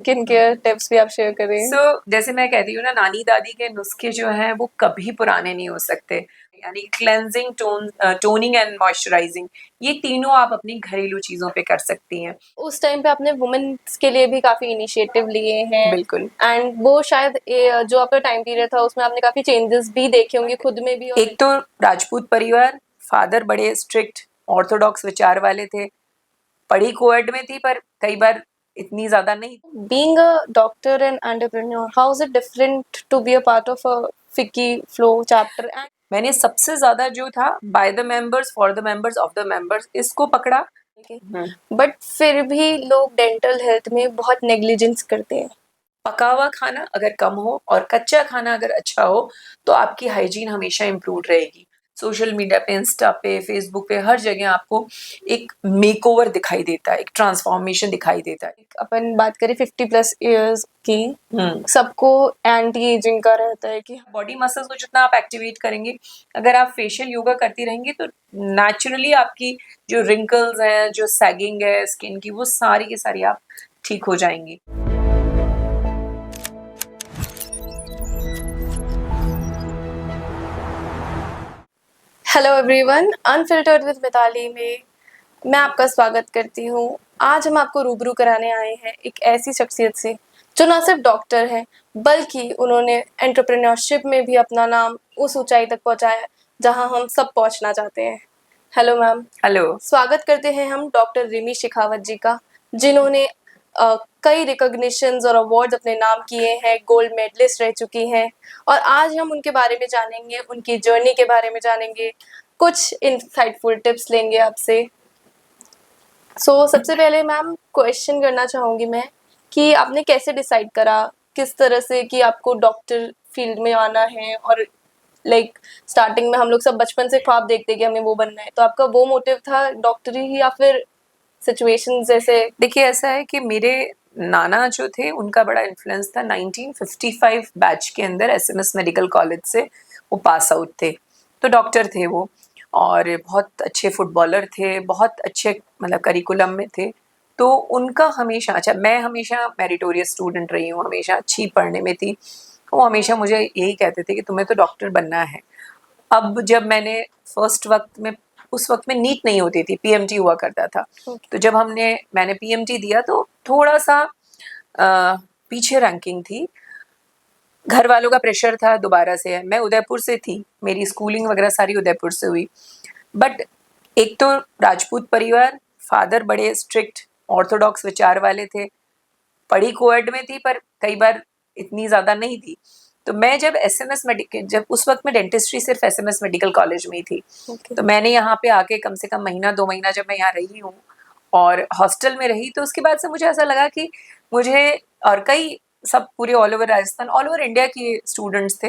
Skin care tips भी आप share करें। जैसे मैं कहती हूँ ना, नानी दादी के नुस्खे जो हैं वो कभी पुराने नहीं हो सकते। यानी क्लेंजिंग, टोनिंग एंड मॉइस्चराइजिंग, ये तीनों आप अपनी घरेलू चीजों पे कर सकती हैं। उस टाइम पे आपने वुमेन्स के लिए भी काफी इनिशिएटिव लिए हैं। बिल्कुल। एंड वो शायद जो आपका टाइम पीरियड था उसमें आपने काफी चेंजेस भी देखे होंगे खुद में भी। एक तो राजपूत परिवार, फादर बड़े स्ट्रिक्ट ऑर्थोडॉक्स विचार वाले थे, पढ़ी कोएड में थी पर कई बार इतनी ज्यादा नहीं। Being a doctor and entrepreneur, how is it different to be a part of a Fiki Flow chapter? And मैंने सबसे ज्यादा जो था by the members, for the members, of the members, इसको पकड़ा। बट फिर भी लोग डेंटल हेल्थ में बहुत नेग्लिजेंस करते हैं। पका हुआ खाना अगर कम हो और कच्चा खाना अगर अच्छा हो तो आपकी हाइजीन हमेशा इम्प्रूव रहेगी। सोशल मीडिया पे, इंस्टा पे, फेसबुक पे, हर जगह आपको एक मेकओवर दिखाई देता है, एक ट्रांसफॉर्मेशन दिखाई देता है। अपन बात करें 50+ ईयर्स की, सबको एंटी एजिंग का रहता है कि बॉडी मसल्स को जितना आप एक्टिवेट करेंगे, अगर आप फेशियल योगा करती रहेंगे तो नेचुरली आपकी जो रिंकल्स हैं, जो सैगिंग है स्किन की, वो सारी की सारी आप ठीक हो जाएंगी। Hello everyone, unfiltered with Mitali में मैं आपका स्वागत करती हूँ। आज हम आपको रूबरू कराने आए हैं एक ऐसी शख्सियत से जो ना सिर्फ डॉक्टर है बल्कि उन्होंने एंटरप्रेन्योरशिप में भी अपना नाम उस ऊंचाई तक पहुंचाया जहां हम सब पहुंचना चाहते हैं। Hello ma'am. हेलो। स्वागत करते हैं हम डॉक्टर रिमी शेखावत जी का, जिन्होंने कई रिकॉग्निशंस और अवार्ड्स अपने नाम किए हैं, गोल्ड मेडलिस्ट रह चुकी हैं। और आज हम उनके बारे में जानेंगे, उनकी जर्नी के बारे में जानेंगे, कुछ इंसाइटफुल टिप्स लेंगे आपसे। सबसे पहले मैम क्वेश्चन करना चाहूँगी मैं कि आपने कैसे डिसाइड करा, किस तरह से कि आपको डॉक्टर फील्ड में आना है। और स्टार्टिंग में हम लोग सब बचपन से ख्वाब देखते कि हमें वो बनना है, तो आपका वो मोटिव था डॉक्टरी ही या फिर सिचुएशन जैसे? देखिए, ऐसा है कि मेरे नाना जो थे उनका बड़ा इन्फ्लुएंस था। 1955 बैच के अंदर एसएमएस मेडिकल कॉलेज से वो पास आउट थे, तो डॉक्टर थे वो, और बहुत अच्छे फुटबॉलर थे, बहुत अच्छे मतलब करिकुलम में थे। तो उनका हमेशा, अच्छा मैं हमेशा मेरिटोरियस स्टूडेंट रही हूँ, हमेशा अच्छी पढ़ने में थी। वो हमेशा मुझे यही कहते थे कि तुम्हें तो डॉक्टर बनना है। अब जब मैंने फर्स्ट वक्त में, उस वक्त में नीट नहीं होती थी, पीएमटी हुआ करता था। तो जब मैंने पीएमटी दिया तो थोड़ा सा पीछे रैंकिंग थी, घर वालों का प्रेशर था दोबारा से। मैं उदयपुर से थी, मेरी स्कूलिंग वगैरह सारी उदयपुर से हुई। बट एक तो राजपूत परिवार, फादर बड़े स्ट्रिक्ट ऑर्थोडॉक्स विचार वाले थे, पढ़ी कोएड में थी पर कई बार इतनी ज़्यादा नहीं थी। तो मैं जब एसएमएस मेडिकल, जब उस वक्त में डेंटिस्ट्री सिर्फ एसएमएस मेडिकल कॉलेज में ही थी, तो मैंने यहाँ पे आके कम से कम महीना 2 महीना जब मैं यहाँ रही हूँ और हॉस्टल में रही, तो उसके बाद से मुझे ऐसा लगा कि मुझे, और कई सब पूरे all over Rajasthan, all over India के स्टूडेंट्स थे,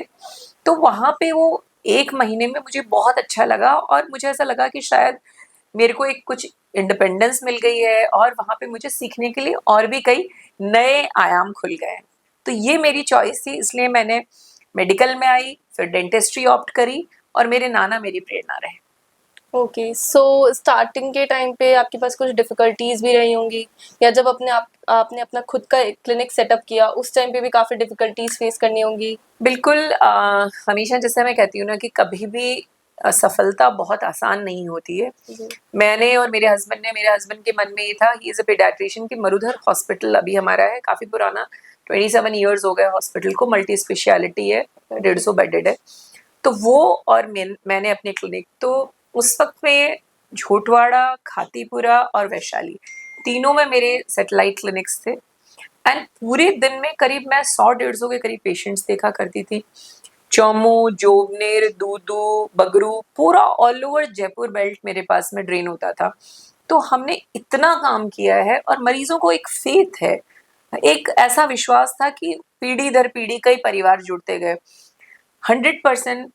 तो वहाँ पे वो 1 महीने में मुझे बहुत अच्छा लगा और मुझे ऐसा लगा कि शायद मेरे को एक कुछ इंडिपेंडेंस मिल गई है और वहाँ पे मुझे सीखने के लिए और भी कई नए आयाम खुल गए। तो ये मेरी चॉइस थी, इसलिए मैंने मेडिकल में आई, फिर डेंटिस्ट्री ऑप्ट करी और मेरे नाना मेरी प्रेरणा रहे। ओके, स्टार्टिंग के टाइम पे आपके पास कुछ डिफिकल्टीज भी रही होंगी, या जब आपने अपना खुद का क्लिनिक सेटअप किया उस टाइम पे भी काफी डिफिकल्टीज फेस करनी होंगी? बिल्कुल। हमेशा जैसे मैं कहती हूँ ना कि कभी भी सफलता बहुत आसान नहीं होती है। मैंने और मेरे हस्बैंड के मन में ये था, ही इज अ पेडियाट्रिशियन, कि मरुधर हॉस्पिटल अभी हमारा है, काफ़ी पुराना, 27 ईयर्स हो गए हॉस्पिटल को, मल्टी स्पेशलिटी है, 150 बेडेड है। तो वो और मैंने अपने क्लिनिक, तो उस वक्त में झोटवाड़ा, खातीपुरा और वैशाली, तीनों में मेरे सेटेलाइट क्लिनिक्स थे। एंड पूरे दिन में करीब मैं 100-150 के करीब पेशेंट्स देखा करती थी। चौमू, जोबनेर, दूदू, बगरू, पूरा ऑल ओवर जयपुर बेल्ट मेरे पास में ड्रेन होता था। तो हमने इतना काम किया है और मरीजों को एक फेथ है, एक ऐसा विश्वास था कि पीढ़ी दर पीढ़ी कई परिवार जुड़ते गए। 100%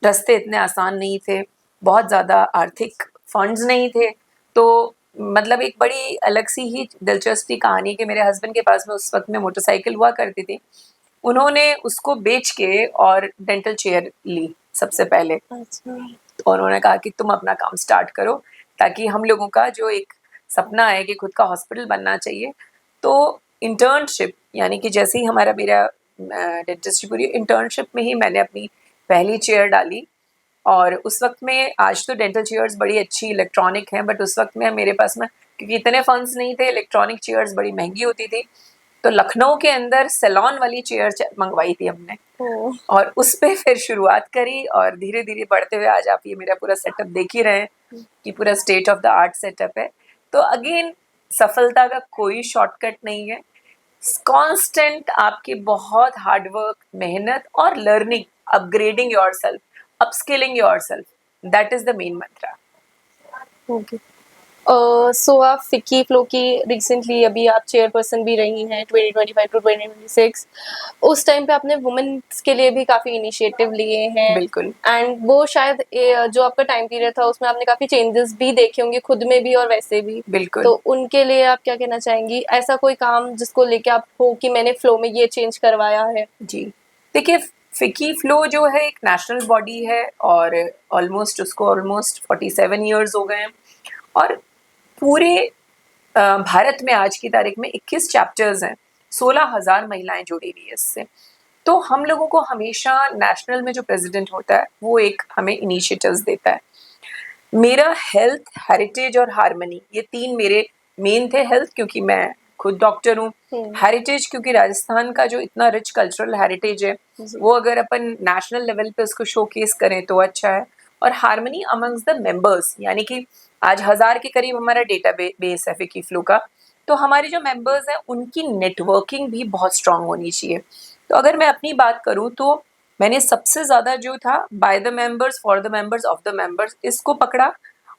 रास्ते इतने आसान नहीं थे, बहुत ज़्यादा आर्थिक फंड्स नहीं थे। तो मतलब एक बड़ी अलग सी ही दिलचस्पी कहानी कि मेरे हस्बैंड के पास में उस वक्त में मोटरसाइकिल हुआ करती थी, उन्होंने उसको बेच के और डेंटल चेयर ली सबसे पहले। तो उन्होंने कहा कि तुम अपना काम स्टार्ट करो, ताकि हम लोगों का जो एक सपना है कि खुद का हॉस्पिटल बनना चाहिए, तो इंटर्नशिप, यानी कि जैसे ही हमारा मेरा डेंटिस्ट्री पूरी इंटर्नशिप में ही मैंने अपनी पहली चेयर डाली। और उस वक्त में, आज तो डेंटल चेयर्स बड़ी अच्छी इलेक्ट्रॉनिक हैं, बट उस वक्त में मेरे पास में क्योंकि इतने फंड्स नहीं थे, इलेक्ट्रॉनिक चेयर्स बड़ी महंगी होती थी, तो लखनऊ के अंदर सैलॉन वाली चेयर मंगवाई थी हमने। ओह, और उस पे फिर शुरुआत करी, और धीरे धीरे बढ़ते हुए आज आप ये मेरा पूरा सेटअप देख ही रहे हैं कि पूरा state of the art setup है। तो अगेन, सफलता का कोई शॉर्टकट नहीं है, कांस्टेंट आपकी बहुत हार्डवर्क, मेहनत और learning, upgrading yourself, upskilling yourself, that is the main mantra. Okay. So आप फिक्की फ्लो की रिसेंटली अभी आप चेयरपर्सन भी रही हैं 2025 टू 2026। उस टाइम पे आपने वुमेन्स के लिए भी काफ़ी इनिशिएटिव लिए हैं, बिल्कुल। एंड वो शायद जो आपका टाइम पीरियड था उसमें आपने काफ़ी चेंजेस भी देखे होंगे खुद में भी और वैसे भी। बिल्कुल। तो उनके लिए आप क्या कहना चाहेंगी? ऐसा कोई काम जिसको लेके आप हो कि मैंने फ्लो में ये चेंज करवाया है? जी, देखिए, फिक्की फ्लो जो है एक नेशनल बॉडी है, और ऑलमोस्ट 47 ईयर्स हो गए हैं, और पूरे भारत में आज की तारीख में 21 चैप्टर्स हैं, 16,000 महिलाएं जुड़ी हुई है इससे। तो हम लोगों को हमेशा नेशनल में जो प्रेसिडेंट होता है वो एक हमें इनिशिएटिव्स देता है। मेरा हेल्थ, हेरिटेज और हार्मनी, ये 3 मेरे मेन थे। हेल्थ क्योंकि मैं खुद डॉक्टर हूँ, हेरिटेज क्योंकि राजस्थान का जो इतना रिच कल्चरल हेरिटेज है वो अगर अपन नेशनल लेवल पे उसको शोकेस करें तो अच्छा है, और हार्मनी अमंग्स द मेंबर्स, यानी कि आज 1000 के करीब हमारा डेटा बेस है फिक्की फ्लो का, तो हमारे जो मेंबर्स हैं उनकी नेटवर्किंग भी बहुत स्ट्रांग होनी चाहिए। तो अगर मैं अपनी बात करूँ तो मैंने सबसे ज़्यादा जो था by the members, for the members, of the members, इसको पकड़ा,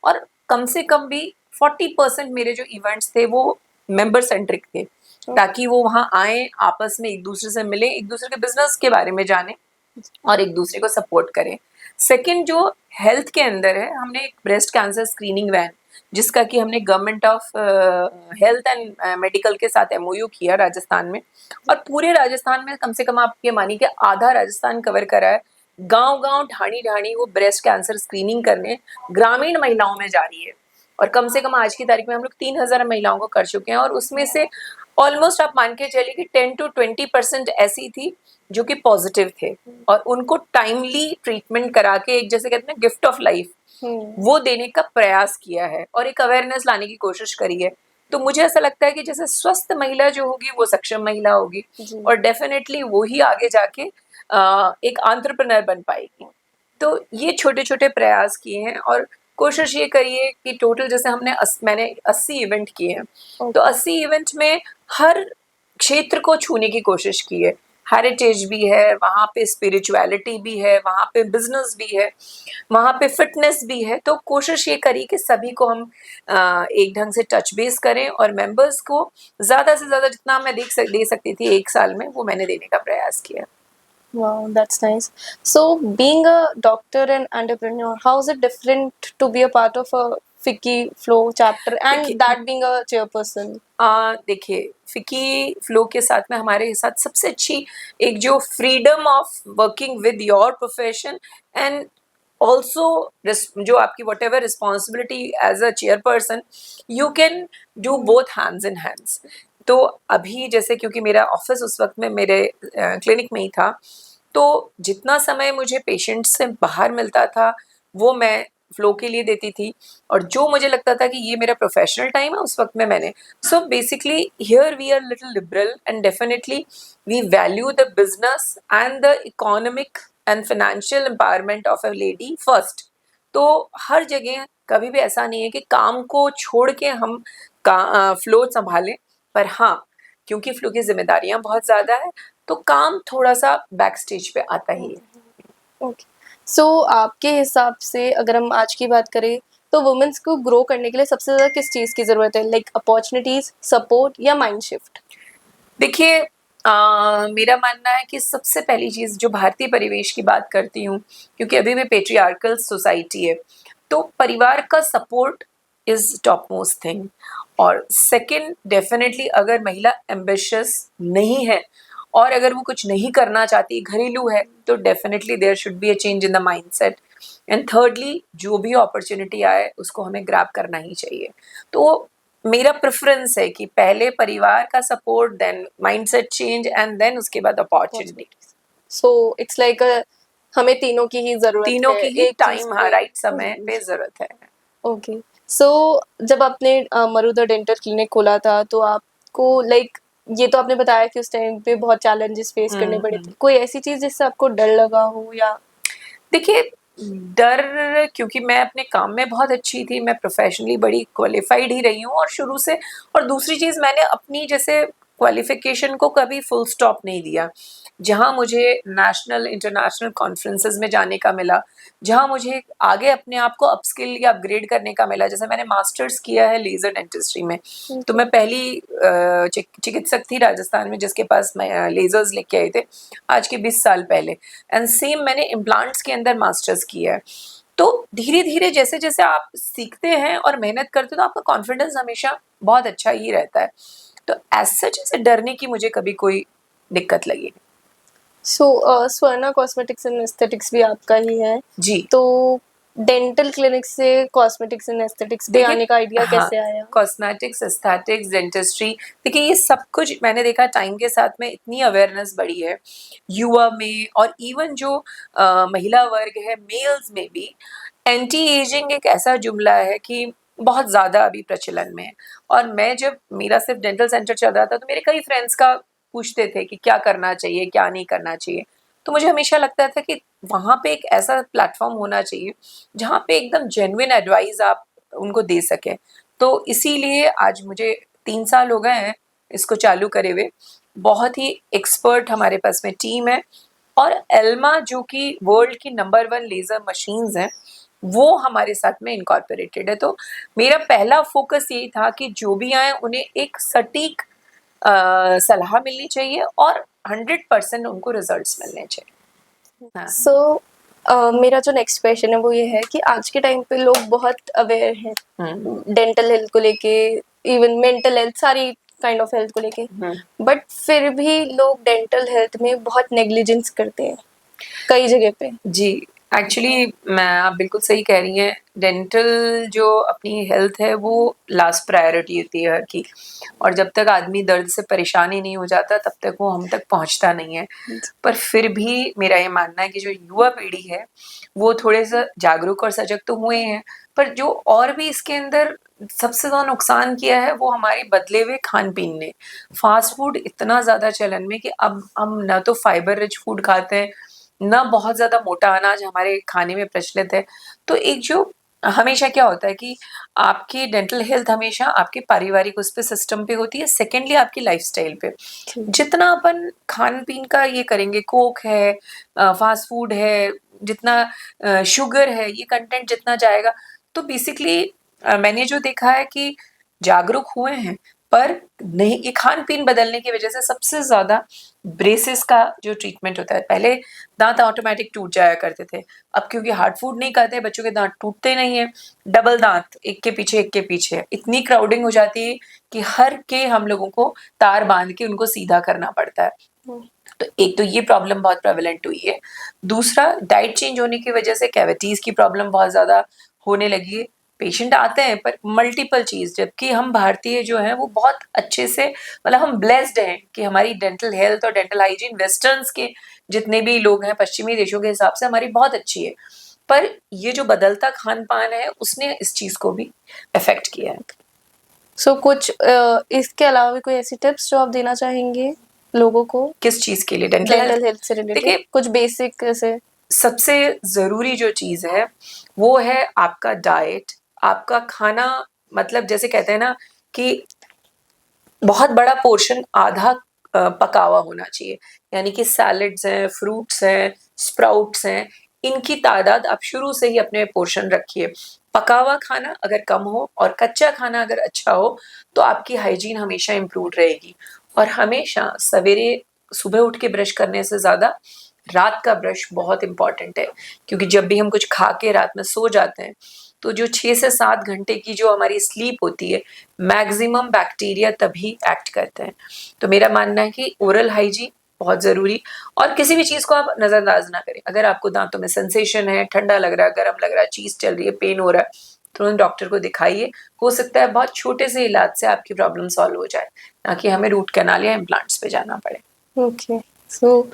और कम से कम भी 40% मेरे जो इवेंट्स थे वो मेंबर सेंट्रिक थे, ताकि वो वहाँ आए, आपस में एक दूसरे से मिले, एक दूसरे के बिजनेस के बारे में जाने और एक दूसरे को सपोर्ट करें। सेकंड, जो हेल्थ के अंदर है, हमने एक ब्रेस्ट कैंसर स्क्रीनिंग वैन, जिसका कि हमने government of health and medical के साथ एमओयू किया राजस्थान में, और पूरे राजस्थान में कम से कम आप ये मानिए कि आधा राजस्थान कवर करा है। गांव-गांव, ढाणी-ढाणी वो ब्रेस्ट कैंसर स्क्रीनिंग करने ग्रामीण महिलाओं में जा रही है, और कम से कम आज की तारीख में हम लोग 3000 महिलाओं को कर चुके हैं, और उसमें से ऑलमोस्ट आप मान के चलिए कि 10 to 20% ऐसी थी जो कि पॉजिटिव थे, और उनको टाइमली ट्रीटमेंट करा के, एक जैसे कहते हैं गिफ्ट ऑफ लाइफ, वो देने का प्रयास किया है और एक अवेयरनेस लाने की कोशिश करी है। तो मुझे ऐसा लगता है कि जैसे स्वस्थ महिला जो होगी वो सक्षम महिला होगी, और डेफिनेटली वो ही आगे जाके एक एंटरप्रेन्योर बन पाएगी। तो ये छोटे छोटे प्रयास किए हैं, और कोशिश ये करिए कि टोटल जैसे मैंने 80 इवेंट किए हैं, तो 80 इवेंट में हर क्षेत्र को छूने की कोशिश की है। हेरिटेज भी है वहाँ पे, स्पिरिचुअलिटी भी है वहाँ पे, बिजनेस भी है वहाँ पे, फिटनेस भी है। तो कोशिश ये करी कि सभी को हम एक ढंग से टच बेस करें, और मेंबर्स को ज़्यादा से ज़्यादा जितना मैं दे सकती थी एक साल में, वो मैंने देने का प्रयास किया। Wow, that's nice. So, being a doctor and entrepreneur, how is it different to be a part of a Ficky Flow chapter and देखिए, that being a chairperson? देखिए, फिकी फ्लो के साथ में हमारे साथ सबसे अच्छी एक जो freedom of working with your profession, and also जो आपकी whatever responsibility as a chairperson, you can do both hands in hands. तो अभी जैसे क्योंकि मेरा ऑफिस उस वक्त में मेरे क्लिनिक में ही था, तो जितना समय मुझे पेशेंट से बाहर मिलता था वो मैं फ्लो के लिए देती थी, और जो मुझे लगता था कि ये मेरा प्रोफेशनल टाइम है उस वक्त में मैंने, so basically here we are little liberal, and definitely we value the business and the economic and financial empowerment of a lady first. तो हर जगह कभी भी ऐसा नहीं है कि काम को छोड़ के हम फ्लो संभालें, पर हाँ, क्योंकि फ्लो की जिम्मेदारियां बहुत ज़्यादा है, तो काम थोड़ा सा बैक स्टेज पे आता ही है। ओके। सो आपके हिसाब से अगर हम आज की बात करें तो वुमेन्स को ग्रो करने के लिए सबसे ज़्यादा किस चीज़ की ज़रूरत है? लाइक अपॉर्चुनिटीज़, सपोर्ट या माइंड शिफ्ट? देखिए, मेरा मानना है कि सबसे पहली चीज़ जो भारतीय परिवेश की बात करती हूँ, क्योंकि अभी भी पेट्रियार्कल सोसाइटी है, तो परिवार का support is top most thing. और सेकंड, डेफिनेटली अगर महिला एम्बिशियस नहीं है और अगर वो कुछ नहीं करना चाहती, घरेलू है, तो definitely there should be a change in the mindset. And thirdly, जो भी अपॉर्चुनिटी आए उसको हमें ग्रैब करना ही चाहिए। तो मेरा प्रेफ़रेंस है कि पहले परिवार का support, then mindset change and then उसके बाद अपॉर्च्युनिटी। सो इट्स लाइक हमें तीनों की ही ज़रूरत तीनों है की ही एक चीज़ टाइम, हाँ, पे। राइट समय पे ज़रूरत है। ओके। सो जब आपने मरुधर डेंटल क्लिनिक खोला था तो आपको लाइक ये तो आपने बताया कि उस टाइम पे बहुत चैलेंजेस फेस करने पड़े थे। कोई ऐसी चीज़ जिससे आपको डर लगा हो या देखिए, डर, क्योंकि मैं अपने काम में बहुत अच्छी थी, मैं प्रोफ़ेशनली बड़ी क्वालिफ़ाइड ही रही हूँ और शुरू से, और दूसरी चीज़ मैंने अपनी जैसे क्वालिफ़िकेशन को कभी फुल स्टॉप नहीं दिया। जहाँ मुझे नेशनल, इंटरनेशनल कॉन्फ्रेंसेस में जाने का मिला, जहाँ मुझे आगे अपने आप को अपस्किल या अपग्रेड करने का मिला, जैसे मैंने मास्टर्स किया है लेज़र डेंटिस्ट्री में, तो मैं पहली चिकित्सक थी राजस्थान में जिसके पास मैं लेज़र्स लेके आए थे, आज के 20 साल पहले। एंड सेम मैंने इम्प्लांट्स के अंदर मास्टर्स किया है। तो धीरे-धीरे जैसे-जैसे आप सीखते हैं और मेहनत करते हो तो आपका कॉन्फिडेंस हमेशा बहुत अच्छा ही रहता है। तो एज़ सच ऐसे डरने की मुझे कभी कोई दिक्कत लगी नहीं। सो स्वर्णा कॉस्मेटिक्स एंड एस्थेटिक्स भी आपका ही है। जी। तो डेंटल क्लिनिक से कॉस्मेटिक्स एंड एस्थेटिक्स पे देखिए, आने का आइडिया हाँ, कैसे आया? कॉस्मेटिक्स, एस्थेटिक्स, डेंटिस्ट्री, देखिए ये सब कुछ मैंने देखा टाइम के साथ में इतनी अवेयरनेस बढ़ी है, युवा में और इवन जो महिला वर्ग है, मेल्स में भी एंटी एजिंग एक ऐसा जुमला है कि बहुत ज़्यादा अभी प्रचलन में है। और मैं जब, मेरा सिर्फ डेंटल सेंटर चल रहा था तो मेरे कई फ्रेंड्स का पूछते थे कि क्या करना चाहिए, क्या नहीं करना चाहिए। तो मुझे हमेशा लगता था कि वहाँ पे एक ऐसा प्लेटफ़ॉर्म होना चाहिए, जहाँ पे एकदम जेन्युइन एडवाइस आप उनको दे सकें। तो इसीलिए आज मुझे 3 साल हो गए हैं इसको चालू करे हुए। बहुत ही एक्सपर्ट हमारे पास में टीम है और एल्मा जो कि वर्ल्ड की नंबर 1 लेज़र मशीन्स हैं, वो हमारे साथ में इनकॉर्पोरेटेड है। तो मेरा पहला फ़ोकस यही था कि जो भी आएँ उन्हें एक सटीक सलाह मिलनी चाहिए और 100% उनको रिज़ल्ट्स मिलने चाहिए। हाँ। सो मेरा जो नेक्स्ट क्वेश्चन है वो ये है कि आज के टाइम पे लोग बहुत अवेयर हैं डेंटल हेल्थ को लेके, इवन मेंटल हेल्थ, सारी काइंड ऑफ हेल्थ को लेके, बट फिर भी लोग डेंटल हेल्थ में बहुत नेग्लिजेंस करते हैं कई जगह पे। जी, एक्चुअली मैं, आप बिल्कुल सही कह रही हैं। डेंटल जो अपनी हेल्थ है वो लास्ट प्रायोरिटी होती है हर की, और जब तक आदमी दर्द से परेशान ही नहीं हो जाता तब तक वो हम तक पहुँचता नहीं है। पर फिर भी मेरा ये मानना है कि जो युवा पीढ़ी है वो थोड़े-सा जागरूक और सजग तो हुए हैं, पर जो और भी इसके अंदर सबसे ज़्यादा नुकसान किया है वो हमारे बदले हुए खान-पीन ने। फ़ास्ट फूड इतना ज़्यादा चलन में कि अब हम ना तो फाइबर रिच फूड खाते हैं, ना बहुत ज़्यादा मोटा अनाज हमारे खाने में प्रचलित है। तो एक जो हमेशा क्या होता है कि आपकी डेंटल हेल्थ हमेशा आपके पारिवारिक उस पे सिस्टम पे होती है, सेकेंडली आपकी लाइफ़स्टाइल पे। जितना अपन खान-पीन का ये करेंगे, कोक है, फ़ास्ट फूड है, जितना शुगर है, ये कंटेंट जितना जाएगा, तो बेसिकली मैंने जो देखा है कि जागरूक हुए हैं, पर नहीं, ये खान-पीन बदलने की वजह से सबसे ज़्यादा ब्रेसेस का जो ट्रीटमेंट होता है, पहले दाँत ऑटोमैटिक टूट जाया करते थे। अब क्योंकि हार्ड फूड नहीं खाते, बच्चों के दाँत टूटते नहीं हैं, डबल दाँत, एक के पीछे। इतनी क्राउडिंग हो जाती है कि हर के हम लोगों को तार बाँध के उनको सीधा करना पड़ता है। तो एक तो ये प्रॉब्लम बहुत प्रेवलेंट हुई है। दूसरा, डाइट चेंज होने की वजह से कैविटीज़ की प्रॉब्लम बहुत ज़्यादा होने लगी है। पेशेंट आते हैं पर मल्टीपल चीज़, जबकि हम भारतीय जो हैं वो बहुत अच्छे से, मतलब हम ब्लेस्ड हैं कि हमारी डेंटल हेल्थ और डेंटल हाइजीन वेस्टर्न्स के जितने भी लोग हैं पश्चिमी देशों के हिसाब से हमारी बहुत अच्छी है। पर ये जो बदलता खान-पान है उसने इस चीज़ को भी अफ़ेक्ट किया है। सो कुछ इसके अलावा भी कोई ऐसी टिप्स जो आप देना चाहेंगे लोगों को किस चीज़ के लिए? Dental dental health? हेल्थ से रिलेटेड? देखिए, कुछ बेसिक ऐसे? सबसे ज़रूरी जो चीज़ है, वो है आपका डाइट, आपका खाना। मतलब जैसे कहते हैं ना कि बहुत बड़ा पोर्शन आधा पका हुआ होना चाहिए, यानी कि सैलेड्स हैं, फ्रूट्स हैं, स्प्राउट्स हैं, इनकी तादाद आप शुरू से ही अपने पोर्शन रखिए। पका हुआ खाना अगर कम हो और कच्चा खाना अगर अच्छा हो, तो आपकी हाइजीन हमेशा इम्प्रूव रहेगी। और हमेशा सवेरे सुबह उठ के ब्रश करने से ज़्यादा रात का ब्रश बहुत इम्पॉर्टेंट है, क्योंकि जब भी हम कुछ खा के रात में सो जाते हैं, तो जो 6 से 7 घंटे की जो हमारी स्लीप होती है, मैक्सिमम बैक्टीरिया तभी एक्ट करते हैं। तो मेरा मानना है कि ओरल हाइजीन बहुत ज़रूरी, और किसी भी चीज़ को आप नज़रअंदाज ना करें। अगर आपको दाँतों में सेंसेशन है, ठंडा लग रहा है, गरम लग रहा है, चीज़ चल रही है, पेन हो रहा है, तुरंत डॉक्टर को दिखाइए। हो सकता है बहुत छोटे से इलाज से आपकी प्रॉब्लम सॉल्व हो जाए, ना कि हमें रूट कैनाल या इम्प्लांट्स पे जाना पड़े। ओके, सो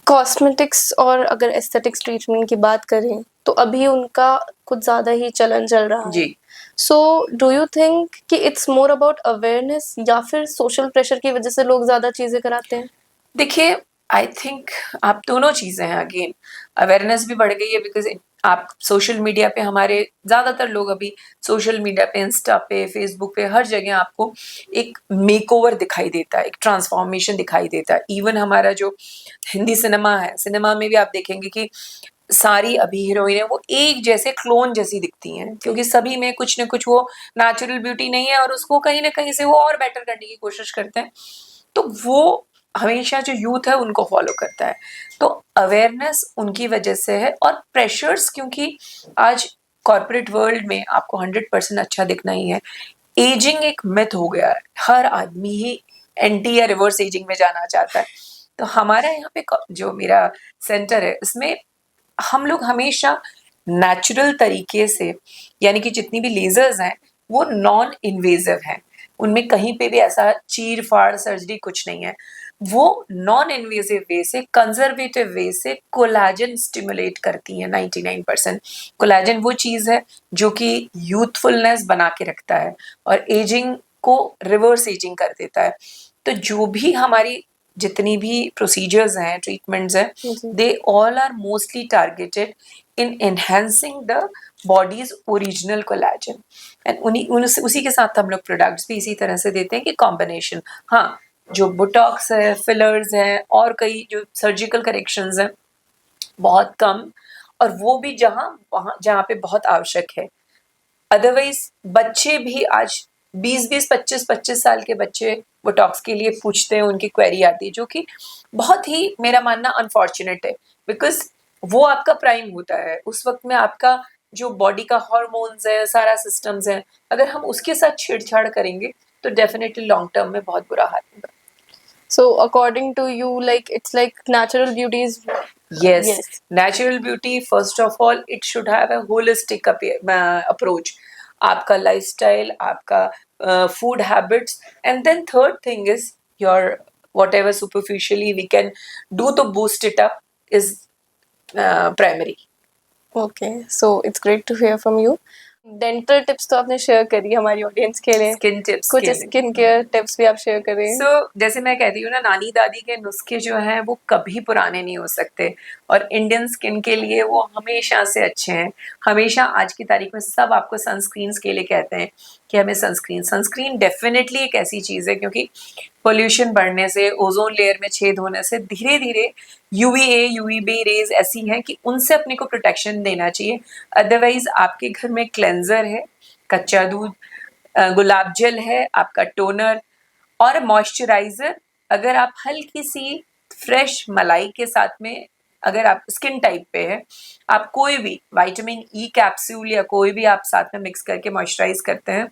कॉस्मेटिक्स और अगर एस्थेटिक्स ट्रीटमेंट की बात करें तो अभी उनका कुछ ज़्यादा ही चलन चल रहा है। जी। सो डू यू थिंक कि इट्स मोर अबाउट अवेयरनेस या फिर सोशल प्रेशर की वजह से लोग ज़्यादा चीज़ें कराते हैं? देखिए, आई थिंक आप दोनों चीज़ें हैं। अगेन अवेयरनेस भी बढ़ गई है बिकॉज़ आप सोशल मीडिया पे, हमारे ज़्यादातर लोग अभी सोशल मीडिया पे, इंस्टा पे, फेसबुक पे, हर जगह आपको एक मेकओवर दिखाई देता है, एक ट्रांसफॉर्मेशन दिखाई देता है। इवन हमारा जो हिंदी सिनेमा है, सिनेमा में भी आप देखेंगे कि सारी अभी हीरोइनें वो एक जैसे क्लोन जैसी दिखती हैं, क्योंकि सभी में कुछ न कुछ वो नेचुरल ब्यूटी नहीं है और उसको कहीं न कहीं से वो और बेटर करने की कोशिश करते हैं। तो वो हमेशा जो यूथ है उनको फॉलो करता है। तो अवेयरनेस उनकी वजह से है, और प्रेशर्स, क्योंकि आज कॉर्पोरेट वर्ल्ड में आपको 100% अच्छा दिखना ही है। एजिंग एक मिथ हो गया है, हर आदमी ही एंटी या रिवर्स एजिंग में जाना चाहता है। तो हमारा यहाँ पे जो मेरा सेंटर है, इसमें हम लोग हमेशा नेचुरल तरीके से, यानी कि जितनी भी लेजर्स हैं वो नॉन इन्वेजिव हैं, उनमें कहीं पे भी ऐसा चीर फाड़ सर्जरी कुछ नहीं है। वो नॉन इन्वेजिव वे से, कंजर्वेटिव वे से कोलाजन स्टिमुलेट करती हैं। 99% कोलाजन वो चीज़ है जो कि यूथफुलनेस बना के रखता है और एजिंग को रिवर्स एजिंग कर देता है। तो जो भी हमारी जितनी भी प्रोसीजर्स हैं, ट्रीटमेंट्स हैं, जी। they all are mostly targeted in enhancing the body's original collagen, and उसी के साथ हम लोग प्रोडक्ट्स भी इसी तरह से देते हैं कि कॉम्बिनेशन। हाँ, जो बुटॉक्स है, फिलर्स हैं और कई जो सर्जिकल करेक्शंस हैं, बहुत कम, और वो भी जहाँ पे बहुत आवश्यक है। अदरवाइज बच्चे भी आज 20-20, 25-25 साल के बच्चे बोटॉक्स के लिए पूछते हैं, उनकी क्वेरी आती है, जो कि बहुत ही मेरा मानना अनफॉर्चुनेट है, बिकॉज वो आपका प्राइम होता है। उस वक्त में आपका जो बॉडी का हार्मोन्स है, सारा सिस्टम्स है, अगर हम उसके साथ छेड़छाड़ करेंगे तो डेफिनेटली लॉन्ग टर्म में बहुत बुरा हाल होगा। So according to you, like it's like natural beauty is Yes, yes. natural beauty, first of all, it should have a holistic approach. आपका lifestyle, आपका food habits, and then third thing is your whatever superficially we can do to boost it up is primary. Okay, so it's great to hear from you. Dental tips तो आपने share करी हमारी audience के लिए, Skin tips कुछ के लिए। Skin care tips भी आप शेयर करें। सो जैसे मैं कहती हूँ ना, नानी दादी के नुस्खे जो हैं वो कभी पुराने नहीं हो सकते, और इंडियन स्किन के लिए वो हमेशा से अच्छे हैं। हमेशा आज की तारीख में सब आपको सनस्क्रीन के लिए कहते हैं कि हमें सनस्क्रीन डेफिनेटली एक ऐसी चीज़ है, क्योंकि पोल्यूशन बढ़ने से, ओजोन लेयर में छेद होने से धीरे धीरे यूवीए यूवीबी रेज ऐसी हैं कि उनसे अपने को प्रोटेक्शन देना चाहिए। अदरवाइज आपके घर में क्लेंजर है, कच्चा दूध, गुलाब जल है, आपका टोनर और मॉइस्चराइजर, अगर आप हल्की सी फ्रेश मलाई के साथ में, अगर आप स्किन टाइप पे है, आप कोई भी विटामिन ई कैप्सूल या कोई भी आप साथ में मिक्स करके मॉइस्चराइज करते हैं,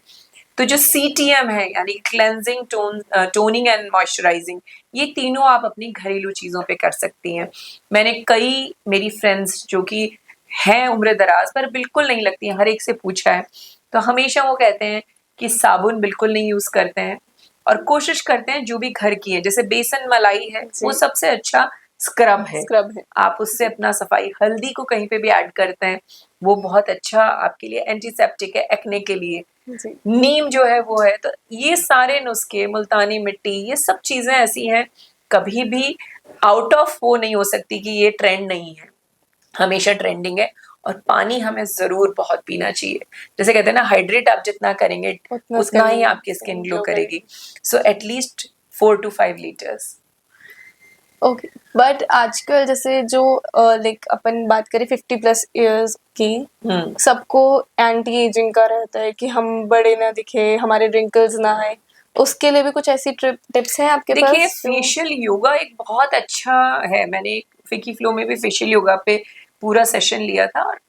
तो जो CTM है, यानी क्लेंजिंग, टोनिंग एंड मॉइस्चराइजिंग, ये तीनों आप अपनी घरेलू चीज़ों पे कर सकती हैं। मैंने कई मेरी फ्रेंड्स जो कि हैं उम्र दराज पर बिल्कुल नहीं लगती हैं, हर एक से पूछा है, तो हमेशा वो कहते हैं कि साबुन बिल्कुल नहीं यूज़ करते हैं और कोशिश करते हैं जो भी घर की है, जैसे बेसन मलाई है वो सबसे अच्छा स्क्रब है। आप उससे अपना सफाई, हल्दी को कहीं पे भी ऐड करते हैं, वो बहुत अच्छा आपके लिए एंटीसेप्टिक है एक्ने के लिए। नीम जो है वो है। तो ये सारे नुस्खे, मुल्तानी मिट्टी, ये सब चीजें ऐसी हैं, कभी भी आउट ऑफ वो नहीं हो सकती कि ये ट्रेंड नहीं है, हमेशा ट्रेंडिंग है। और पानी हमें जरूर बहुत पीना चाहिए। जैसे कहते हैं ना, हाइड्रेट आप जितना करेंगे उतना ही आपकी स्किन ग्लो करेगी। So at least 4 to 5 litres. Okay, but आजकल जैसे जो लाइक अपन बात करें 50+ इयर्स की, सबको एंटी एजिंग का रहता है कि हम बड़े ना दिखे, हमारे रिंकल्स ना आए, उसके लिए भी कुछ ऐसी टिप्स हैं आपके पास? देखिए, फेशियल योगा एक बहुत अच्छा है। मैंने फिकी फ्लो में भी फेशियल योगा पे पूरा सेशन लिया था, और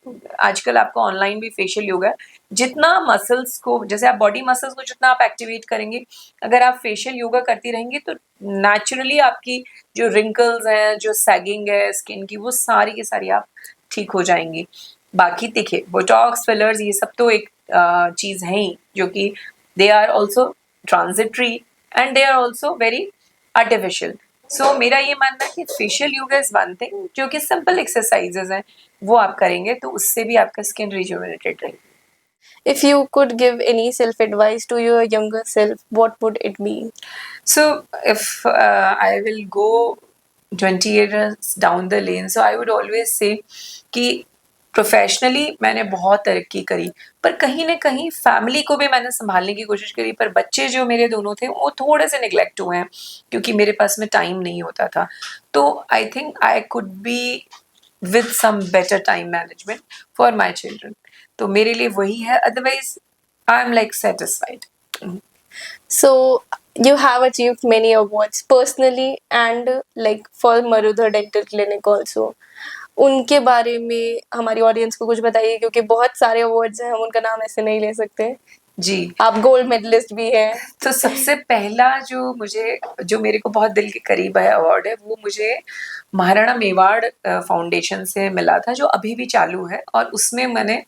आजकल आपको ऑनलाइन भी फेशियल योगा है। जितना मसल्स को, जैसे आप बॉडी मसल्स को जितना आप एक्टिवेट करेंगे, अगर आप फेशियल योगा करती रहेंगी तो नेचुरली आपकी जो रिंकल्स हैं, जो सैगिंग है स्किन की, वो सारी की सारी आप ठीक हो जाएंगी। बाकी देखिए बोटॉक्स, फिलर्स ये सब तो एक चीज़ है ही जो कि they are also transitory and they are also very artificial. So मेरा ये मानना है कि facial yoga is one thing, जो कि सिंपल एक्सरसाइजेज हैं वो आप करेंगे तो उससे भी आपका स्किन रिजुवेनेटेड रहेगी। If you could give any self advice to your younger self, what would it be? So if I will go 20 years down the lane, so I would always say कि प्रोफेशनली मैंने बहुत तरक्की करी, पर कहीं न कहीं फैमिली को भी मैंने सँभालने की कोशिश करी, पर बच्चे जो मेरे दोनों थे वो थोड़े से नेग्लेक्ट हुए हैं क्योंकि मेरे पास में टाइम नहीं होता था। तो I think I could be with some better time management for my children. तो मेरे लिए वही है, otherwise I am like satisfied. So, you have achieved many awards personally and like for Marudhar Dental Clinic also. उनके बारे में हमारी audience को कुछ बताइए, क्योंकि बहुत सारे अवार्ड्स हैं, हम उनका नाम ऐसे नहीं ले सकते। जी। आप गोल्ड मेडलिस्ट भी हैं। तो सबसे पहला जो मेरे को बहुत दिल के करीब है अवार्ड है, वो मुझे महाराणा मेवाड़ फाउंडेशन से मिला था, जो अभी भी चालू है। और उसमें मैंने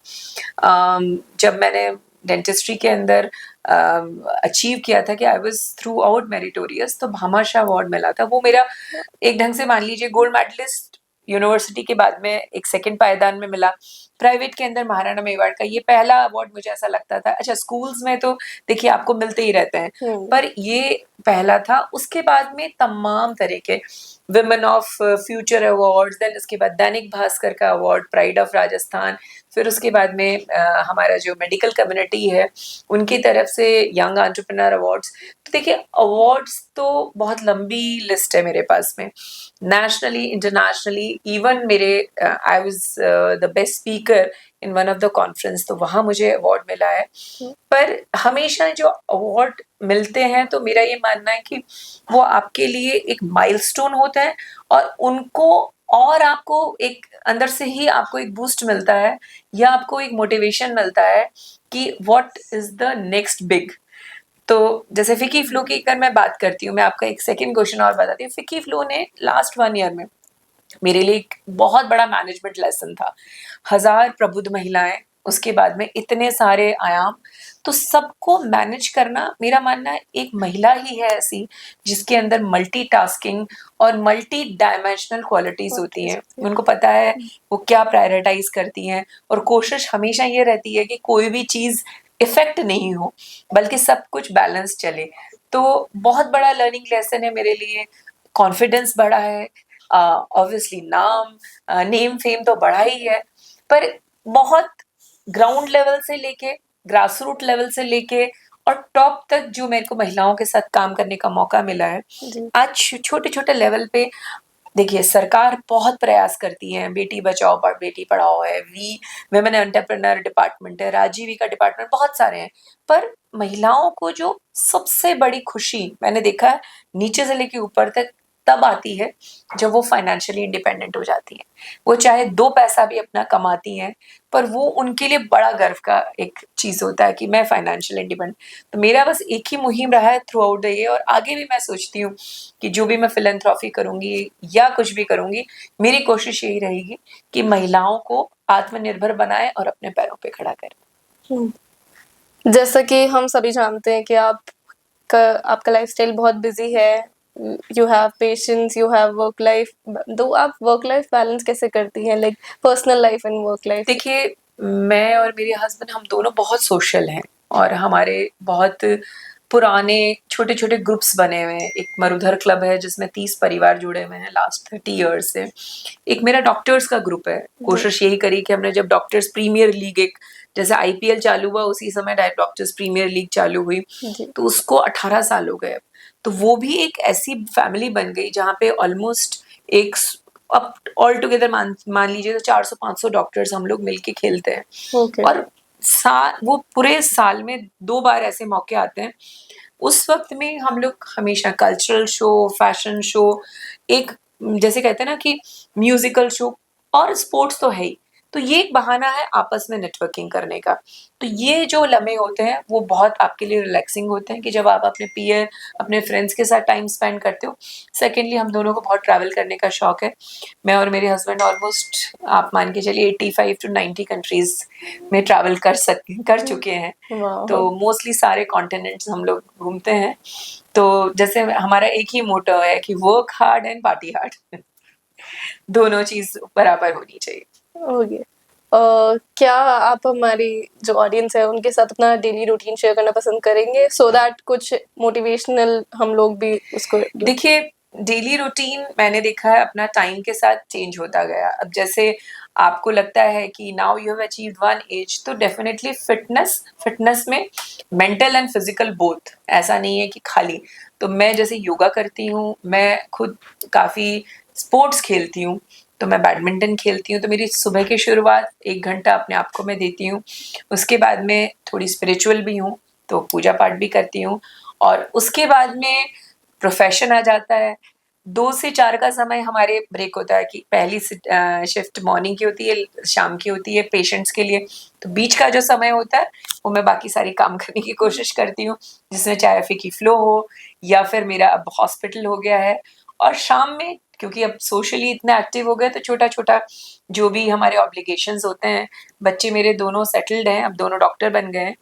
जब मैंने डेंटिस्ट्री के अंदर अचीव किया था कि I was through out meritorious, तो भामाशाह अवार्ड मिला था। वो मेरा एक ढंग से मान लीजिए गोल्ड मेडलिस्ट यूनिवर्सिटी के बाद में एक सेकंड पायदान में मिला। प्राइवेट के अंदर महाराणा मेवाड़ का ये पहला अवार्ड मुझे ऐसा लगता था। अच्छा, स्कूल्स में तो देखिए आपको मिलते ही रहते हैं, पर ये पहला था। उसके बाद में तमाम तरह के women of future awards, then उसके बाद दैनिक भास्कर का अवार्ड, प्राइड ऑफ राजस्थान, फिर उसके बाद में हमारा जो मेडिकल कम्युनिटी है उनकी तरफ से यंग एंटरप्रेन्योर अवार्ड्स। तो देखिए अवार्ड्स तो बहुत लंबी लिस्ट है मेरे पास में, नेशनली, इंटरनेशनली, इवन मेरे I was the best speaker in one of the conference, तो वहाँ मुझे अवार्ड मिला है। पर हमेशा जो अवार्ड मिलते हैं तो मेरा ये मानना है कि वो आपके लिए एक माइलस्टोन होता है, और उनको और आपको एक अंदर से ही आपको एक बूस्ट मिलता है या आपको एक मोटिवेशन मिलता है कि what is the next big. तो जैसे फिकी फ्लो की अगर मैं बात करती हूँ, मैं आपका एक सेकंड क्वेश्चन और बताती हूँ। फिकी फ्लो ने लास्ट 1 ईयर में मेरे लिए एक बहुत बड़ा मैनेजमेंट लेसन था। 1000 प्रबुद्ध महिलाएं, उसके बाद में इतने सारे आयाम, तो सबको मैनेज करना मेरा मानना है एक महिला ही है ऐसी जिसके अंदर मल्टीटास्किंग और मल्टी डायमेंशनल क्वालिटीज होती हैं। उनको पता है वो क्या प्रायोरिटाइज करती हैं, और कोशिश हमेशा ये रहती है कि कोई भी चीज़ इफेक्ट नहीं हो बल्कि सब कुछ बैलेंस चले। तो बहुत बड़ा लर्निंग लेसन है मेरे लिए। कॉन्फिडेंस बढ़ा है, ऑब्वियसली नेम फेम तो बढ़ा ही है, पर बहुत ग्राउंड लेवल से लेके, ग्रास रूट लेवल से लेके और टॉप तक जो मेरे को महिलाओं के साथ काम करने का मौका मिला है। आज छोटे छोटे लेवल पे देखिए सरकार बहुत प्रयास करती है, बेटी बचाओ बेटी पढ़ाओ है, विमेन एंटरप्रेन्योर डिपार्टमेंट है, राजीविका डिपार्टमेंट, बहुत सारे हैं। पर महिलाओं को जो सबसे बड़ी खुशी मैंने देखा है नीचे से लेके ऊपर तक तब आती है जब वो फाइनेंशियली इंडिपेंडेंट हो जाती हैं। वो चाहे 2 पैसा भी अपना कमाती हैं, पर वो उनके लिए बड़ा गर्व का एक चीज़ होता है कि मैं फाइनेंशियल इंडिपेंडेंट। तो मेरा बस एक ही मुहिम रहा है थ्रू आउट द ईयर, और आगे भी मैं सोचती हूँ कि जो भी मैं फिलैंथ्रोफी करूँगी या कुछ भी करूँगी, मेरी कोशिश यही रहेगी कि महिलाओं को आत्मनिर्भर बनाएं और अपने पैरों पे खड़ा करें। जैसा कि हम सभी जानते हैं कि आपका लाइफस्टाइल बहुत बिजी है, you have patience, you have work life, तो आप वर्क लाइफ बैलेंस कैसे करती हैं, like personal life and work life? देखिए मैं और मेरे हस्बैंड हम दोनों बहुत सोशल हैं, और हमारे बहुत पुराने छोटे छोटे ग्रुप्स बने हुए हैं। एक मरुधर क्लब है जिसमें 30 परिवार जुड़े हुए हैं लास्ट 30 ईयर्स से। एक मेरा डॉक्टर्स का ग्रुप है। कोशिश यही करी कि हमने जब डॉक्टर्स प्रीमियर लीग, एक जैसे आईपीएल चालू हुआ उसी समय डॉक्टर्स प्रीमियर लीग चालू हुई, तो उसको 18 साल हो गए। तो वो भी एक ऐसी फैमिली बन गई जहाँ पे ऑलमोस्ट एक अब ऑल टुगेदर मान लीजिए तो 400-500 डॉक्टर्स हम लोग मिलके खेलते हैं। और वो पूरे साल में 2 बार ऐसे मौके आते हैं। उस वक्त में हम लोग हमेशा कल्चरल शो, फैशन शो, एक जैसे कहते हैं ना कि म्यूजिकल शो, और स्पोर्ट्स तो है ही। तो ये एक बहाना है आपस में नेटवर्किंग करने का। तो ये जो लम्हे होते हैं वो बहुत आपके लिए रिलैक्सिंग होते हैं कि जब आप अपने पीयर, अपने फ्रेंड्स के साथ टाइम स्पेंड करते हो। सेकेंडली, हम दोनों को बहुत ट्रैवल करने का शौक है। मैं और मेरे हस्बैंड ऑलमोस्ट आप मान के चलिए 85 टू 90 कंट्रीज में ट्रैवल कर चुके हैं। तो वाह। मोस्टली सारे कॉन्टिनेंट्स हम लोग घूमते हैं। तो जैसे हमारा एक ही मोटो है कि work hard and party hard दोनों चीज बराबर होनी चाहिए। ओके। क्या आप हमारी जो ऑडियंस है उनके साथ अपना डेली रूटीन शेयर करना पसंद करेंगे सो दैट कुछ मोटिवेशनल हम लोग भी उसको देखिए, डेली रूटीन मैंने देखा है अपना टाइम के साथ चेंज होता गया। अब जैसे आपको लगता है कि now you have achieved one age, तो डेफिनेटली फिटनेस में मेंटल एंड फिजिकल बोथ, ऐसा नहीं है कि खाली। तो मैं जैसे योगा करती हूँ, मैं खुद काफ़ी स्पोर्ट्स खेलती हूँ, तो मैं बैडमिंटन खेलती हूँ, तो मेरी सुबह की शुरुआत 1 घंटा अपने आप को मैं देती हूँ। उसके बाद में थोड़ी स्पिरिचुअल भी हूँ, तो पूजा पाठ भी करती हूँ। और उसके बाद में प्रोफेशन आ जाता है। 2 से 4 का समय हमारे ब्रेक होता है कि पहली शिफ्ट मॉर्निंग की होती है, शाम की होती है पेशेंट्स के लिए। तो बीच का जो समय होता है वो मैं बाकी सारी काम करने की कोशिश करती हूँ, जिसमें चाहे फीकी फ्लो हो या फिर मेरा अब हॉस्पिटल हो गया है। और शाम में क्योंकि अब सोशली इतना एक्टिव हो गए, तो छोटा-छोटा जो भी हमारे ऑब्लिगेशंस होते हैं, बच्चे मेरे दोनों सेटल्ड हैं, अब दोनों डॉक्टर बन गए हैं,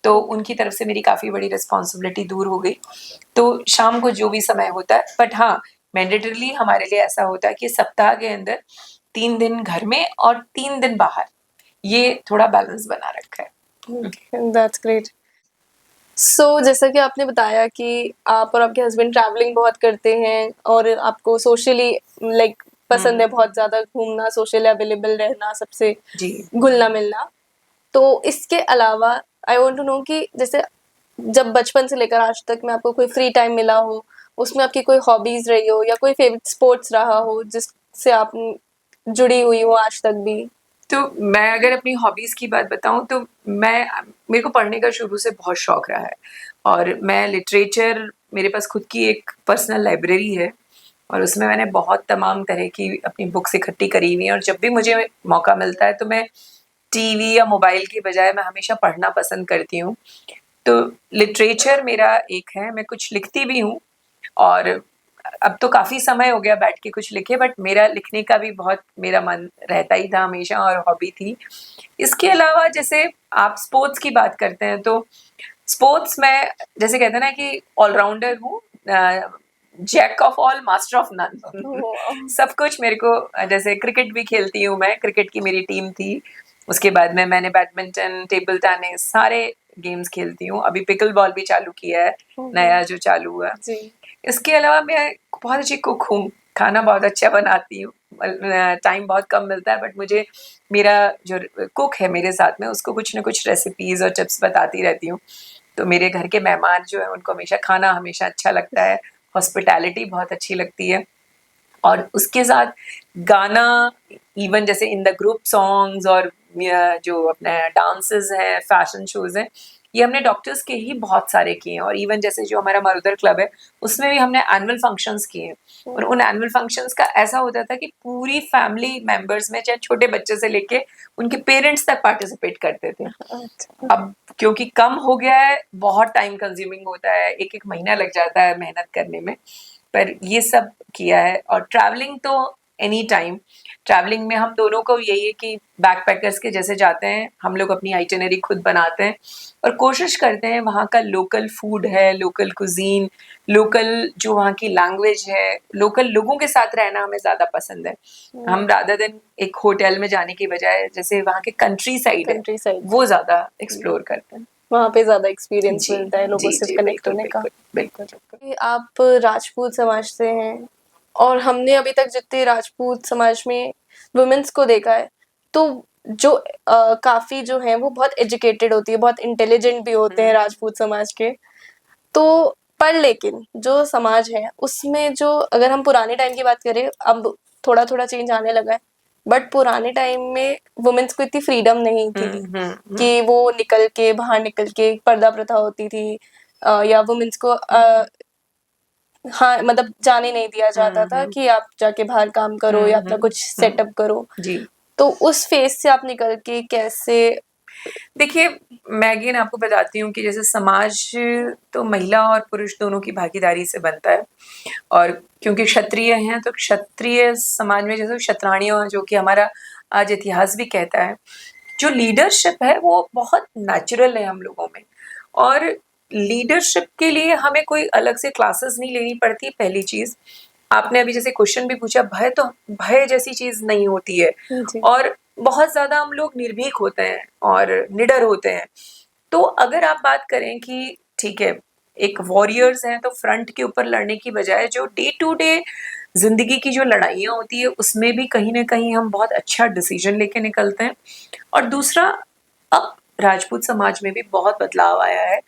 तो उनकी तरफ से मेरी काफ़ी बड़ी रिस्पॉन्सिबिलिटी दूर हो गई। तो शाम को जो भी समय होता है, बट हाँ, मैंडेटरली हमारे लिए ऐसा होता है कि सप्ताह के अंदर 3 दिन घर में और 3 दिन बाहर, ये थोड़ा बैलेंस बना रखा है। That's great. सो जैसा कि आपने बताया कि आप और आपके हस्बैंड ट्रैवलिंग बहुत करते हैं और आपको सोशली लाइक पसंद है बहुत ज़्यादा घूमना, सोशली अवेलेबल रहना, सबसे जी। घुलना मिलना। तो इसके अलावा आई वांट टू नो कि जैसे जब बचपन से लेकर आज तक में आपको कोई फ्री टाइम मिला हो, उसमें आपकी कोई हॉबीज रही हो या कोई फेवरेट स्पोर्ट्स रहा हो जिससे आप जुड़ी हुई हो आज तक भी? तो मैं अगर अपनी हॉबीज़ की बात बताऊँ, तो मेरे को पढ़ने का शुरू से बहुत शौक रहा है और मैं लिटरेचर, मेरे पास खुद की एक पर्सनल लाइब्रेरी है और उसमें मैंने बहुत तमाम तरह की अपनी बुक्स इकट्ठी करी हुई हैं। और जब भी मुझे मौका मिलता है तो मैं टीवी या मोबाइल की बजाय मैं हमेशा पढ़ना पसंद करती हूँ। तो लिटरेचर मेरा एक है, मैं कुछ लिखती भी हूँ और अब तो काफ़ी समय हो गया बैठ के कुछ लिखे, बट मेरा लिखने का भी बहुत मेरा मन रहता ही था हमेशा और हॉबी थी। इसके अलावा जैसे आप स्पोर्ट्स की बात करते हैं, तो स्पोर्ट्स में जैसे कहते हैं ना कि ऑलराउंडर हूँ, jack of all master of none. सब कुछ मेरे को, जैसे क्रिकेट भी खेलती हूँ मैं, क्रिकेट की मेरी टीम थी। उसके बाद में मैंने बैडमिंटन, टेबल टेनिस सारे गेम्स खेलती हूँ। अभी पिकल बॉल भी चालू किया है, नया जो चालू हुआ। जी। इसके अलावा मैं बहुत अच्छी कुक हूँ, खाना बहुत अच्छा बनाती हूँ। टाइम बहुत कम मिलता है, बट मुझे मेरा जो कुक है मेरे साथ में, उसको कुछ ना कुछ रेसिपीज़ और टिप्स बताती रहती हूँ। तो मेरे घर के मेहमान जो हैं उनको हमेशा खाना हमेशा अच्छा लगता है, हॉस्पिटैलिटी बहुत अच्छी लगती है। और उसके साथ गाना, इवन जैसे इन द ग्रुप सॉन्ग्स और जो अपने डांसेस हैं, फैशन शोज़ हैं, ये हमने डॉक्टर्स के ही बहुत सारे किए हैं। और इवन जैसे जो हमारा मरुधर क्लब है, उसमें भी हमने एनुअल फंक्शंस किए हैं। और उन एनुअल फंक्शंस का ऐसा होता था कि पूरी फैमिली मेंबर्स में, चाहे छोटे बच्चे से लेके उनके पेरेंट्स तक पार्टिसिपेट करते थे। अच्छा। अब क्योंकि कम हो गया है, बहुत टाइम कंज्यूमिंग होता है, 1-1 महीना लग जाता है मेहनत करने में, पर ये सब किया है। और ट्रैवलिंग तो एनी टाइम, ट्रैवलिंग में हम दोनों को यही है कि बैकपैकर्स के जैसे जाते हैं, हम लोग अपनी आइटिनरी खुद बनाते हैं और कोशिश करते हैं वहाँ का लोकल फूड है, लोकल कुजीन, लोकल जो वहाँ की लैंग्वेज है, लोकल लोगों के साथ रहना हमें ज़्यादा पसंद है। हम रादर देन एक होटल में जाने की बजाय जैसे वहाँ के कंट्री साइड है, कंट्री साइड वो ज़्यादा एक्सप्लोर करते हैं। वहाँ पे ज़्यादा एक्सपीरियंस जी, मिलता है लोगों जी, से जी, कनेक्ट बिल्कुल, होने का। बिल्कुल, बिल्कुल। कि आप राजपूत समाज से हैं और हमने अभी तक जितने राजपूत समाज में वुमेन्स को देखा है, तो जो काफ़ी जो हैं वो बहुत एजुकेटेड होती है, बहुत इंटेलिजेंट भी होते हैं राजपूत समाज के। तो पर लेकिन जो समाज है उसमें जो अगर हम पुराने टाइम की बात करें, अब थोड़ा-थोड़ा चेंज आने लगा है। बट पुराने टाइम में वुमेन्स को इतनी फ्रीडम नहीं थी कि वो निकल के बाहर निकल के पर्दा प्रथा होती थी, या वुमेन्स को हाँ, मतलब जाने नहीं दिया जाता था कि आप जाके बाहर काम करो या अपना कुछ सेटअप करो। जी। तो उस फेज से आप निकल के कैसे? देखिए, मैं अगेन आपको बताती हूँ कि जैसे समाज तो महिला और पुरुष दोनों की भागीदारी से बनता है, और क्योंकि क्षत्रिय हैं तो क्षत्रिय समाज में जैसे क्षत्राणियों, जो कि हमारा आज इतिहास भी कहता है, जो लीडरशिप है वो बहुत नेचुरल है हम लोगों में। और लीडरशिप के लिए हमें कोई अलग से क्लासेस नहीं लेनी पड़ती। पहली चीज़, आपने अभी जैसे क्वेश्चन भी पूछा, भय तो भय जैसी चीज़ नहीं होती है, जी। और बहुत ज़्यादा हम लोग निर्भीक होते हैं और निडर होते हैं। तो अगर आप बात करें कि ठीक है, एक वॉरियर्स हैं तो फ्रंट के ऊपर लड़ने की बजाय जो डे टू डे ज़िंदगी की जो लड़ाइयाँ होती है उसमें भी कहीं न कहीं हम बहुत अच्छा डिसीजन लेके निकलते हैं। और दूसरा, अब राजपूत समाज में भी बहुत बदलाव आया है।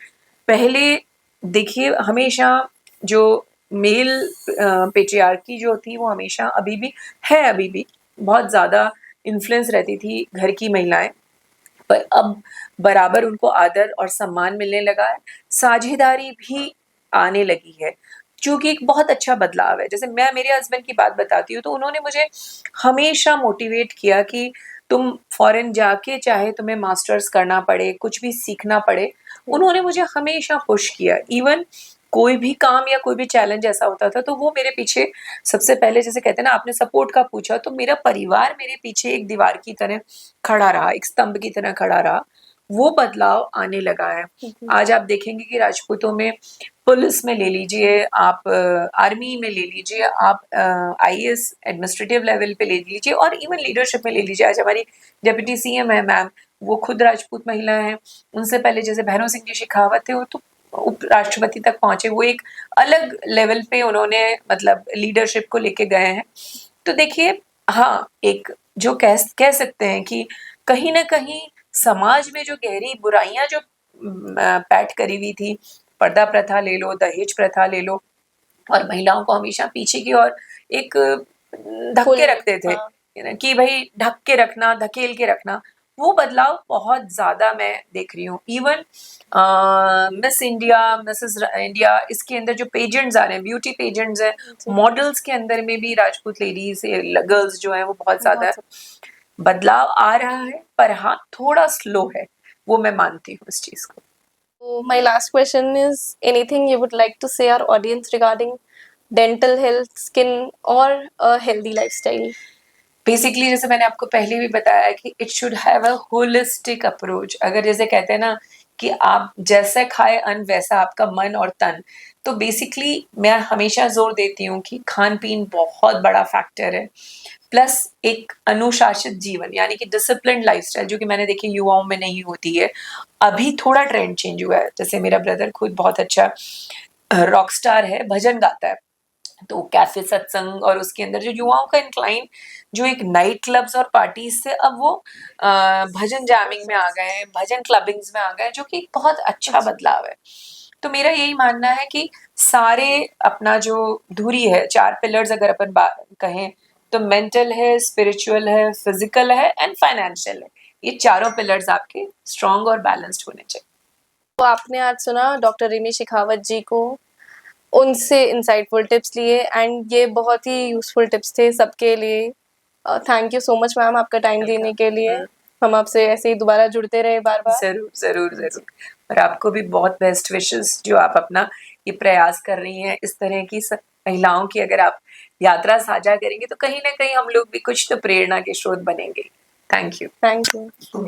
पहले देखिए, हमेशा जो मेल पेट्रियार्की जो थी वो हमेशा अभी भी बहुत ज़्यादा इन्फ्लुएंस रहती थी घर की महिलाएं, पर अब बराबर उनको आदर और सम्मान मिलने लगा है। साझेदारी भी आने लगी है, जो कि एक बहुत अच्छा बदलाव है। जैसे मैं मेरे हस्बैंड की बात बताती हूँ तो उन्होंने मुझे हमेशा मोटिवेट किया कि तुम फॉरेन जाके चाहे तुम्हें मास्टर्स करना पड़े, कुछ भी सीखना पड़े, उन्होंने मुझे हमेशा पुश किया। इवन कोई भी काम या कोई भी चैलेंज ऐसा होता था तो वो मेरे पीछे सबसे पहले, जैसे कहते हैं ना, आपने सपोर्ट का पूछा, तो मेरा परिवार मेरे पीछे एक दीवार की तरह खड़ा रहा, एक स्तंभ की तरह खड़ा रहा। वो बदलाव आने लगा है। आज आप देखेंगे कि राजपूतों में, पुलिस में ले लीजिए आप, आर्मी में ले लीजिए आप, आईएएस एडमिनिस्ट्रेटिव लेवल पे ले लीजिए, और इवन लीडरशिप में ले लीजिए। आज हमारी डेप्यूटी सीएम है मैम, वो खुद राजपूत महिला हैं। उनसे पहले जैसे भैरव सिंह जी शेखावत थे, वो तो उपराष्ट्रपति तक पहुंचे। वो एक अलग लेवल पे उन्होंने मतलब लीडरशिप को लेके गए हैं। तो देखिए, हाँ, एक जो कह सकते हैं कि कहीं ना कहीं समाज में जो गहरी बुराइयां जो पैठ करी हुई थी, पर्दा प्रथा ले लो, दहेज प्रथा ले लो, और महिलाओं को हमेशा पीछे की ओर एक धक्के पुल। रखते थे, हाँ। कि भाई ढक के रखना, धकेल के रखना। वो बदलाव बहुत ज्यादा मैं देख रही हूँ। Even miss India, Mrs India, इसके अंदर जो पेजेंट्स आ रहे हैं, ब्यूटी पेजेंट्स हैं, जी। मॉडल्स के अंदर में भी राजपूत लेडीज, गर्ल्स जो हैं वो बहुत ज्यादा बहुत। बदलाव आ रहा है। पर हाँ, थोड़ा स्लो है, वो मैं मानती हूँ इस चीज को। So my last question is, anything you would like to say our audience regarding dental health, skin, or a healthy lifestyle? Basically जैसे मैंने आपको पहले भी बताया कि it should have a holistic approach. अगर जैसे कहते हैं ना कि आप जैसे खाए अन्न वैसा आपका मन और तन, तो बेसिकली मैं हमेशा जोर देती हूँ कि खान पीन बहुत बड़ा फैक्टर है, प्लस एक अनुशासित जीवन, यानी कि डिसिप्लिन लाइफस्टाइल, जो कि मैंने देखी युवाओं में नहीं होती है। अभी थोड़ा ट्रेंड चेंज हुआ है। जैसे मेरा ब्रदर खुद बहुत अच्छा रॉक स्टार है, भजन गाता है, तो कैफे सत्संग और उसके अंदर जो युवाओं का इंक्लाइन, जो एक नाइट क्लब्स और पार्टीज से अब वो भजन जैमिंग में आ गए हैं, भजन क्लबिंग्स में आ गए हैं, जो कि एक बहुत अच्छा बदलाव है। तो मेरा यही मानना है कि सारे अपना जो धुरी है, 4 पिलर्स अगर अपन कहें, तो मेंटल है, स्पिरिचुअल है, फिजिकल है एंड फाइनेंशियल है। ये चारों पिलर्स आपके स्ट्रांग और बैलेंस्ड होने चाहिए। तो आपने आज सुना डॉक्टर रिमी शेखावत जी को, उनसे इंसाइटफुल टिप्स लिए, एंड ये बहुत ही यूजफुल टिप्स थे सबके लिए। Thank you so much ma'am, आपका टाइम देने के लिए। हम आपसे ऐसे ही दोबारा जुड़ते रहे बार बार। जरूर जरूर जरूर। और आपको भी बहुत बेस्ट विशेस, जो आप अपना ये प्रयास कर रही हैं। इस तरह की महिलाओं की अगर आप यात्रा साझा करेंगे तो कहीं ना कहीं हम लोग भी कुछ तो प्रेरणा के स्रोत बनेंगे। Thank you. Thank you.